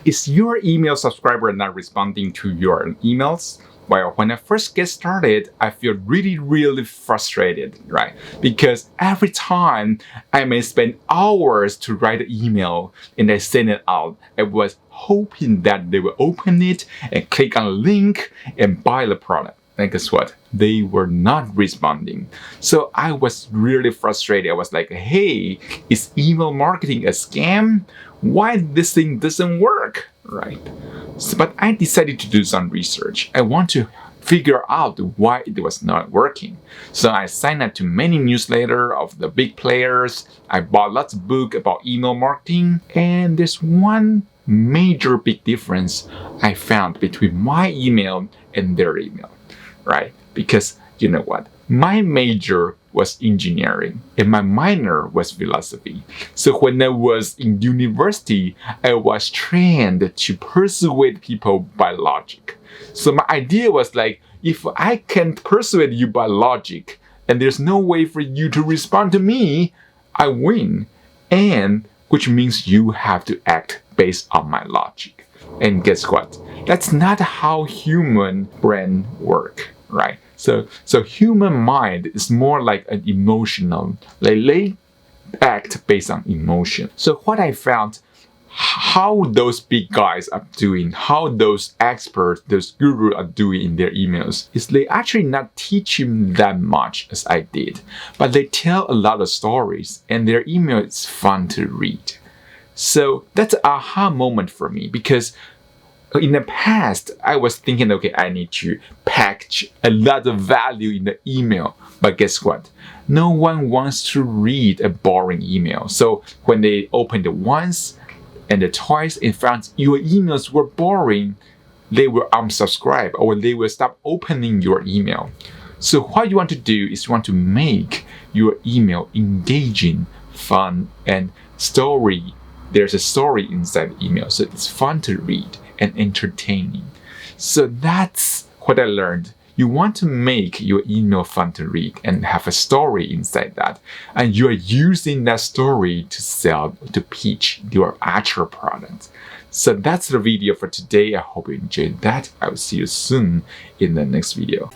Is your email subscriber not responding to your emails? Well, when I first get started, I feel really frustrated, right? Because every time I may spend hours to write an email and I send it out, I was hoping that they will open it and click on a link and buy the product. And guess what? They were not responding. So I was really frustrated. I was like, hey, is email marketing a scam? Why this thing doesn't work, right? So, but I decided to do some research. I want to figure out why it was not working. So I signed up to many newsletters of the big players. I bought lots of books about email marketing. And there's one major big difference I found between my email and their email, right? Because you know what? My major was engineering and my minor was philosophy. So when I was in university, I was trained to persuade people by logic. So my idea was like, if I can persuade you by logic and there's no way for you to respond to me, I win. And which means you have to act based on my logic. And guess what? That's not how human brain work, right? So human mind is more like an emotional, they act based on emotion. So what I found, how those big guys are doing, how those experts, those gurus are doing in their emails, is they actually not teaching that much as I did, but they tell a lot of stories and their email is fun to read. So that's an aha moment for me, because in the past, I was thinking, okay, I need to package a lot of value in the email. But guess what? No one wants to read a boring email. So when they opened it once and the twice and found your emails were boring, they will unsubscribe or they will stop opening your email. So what you want to do is you want to make your email engaging, fun, and story. There's a story inside the email, so it's fun to read and entertaining. So that's what I learned. You want to make your email fun to read and have a story inside that. And you are using that story to sell, to pitch your actual product. So that's the video for today. I hope you enjoyed that. I will see you soon in the next video.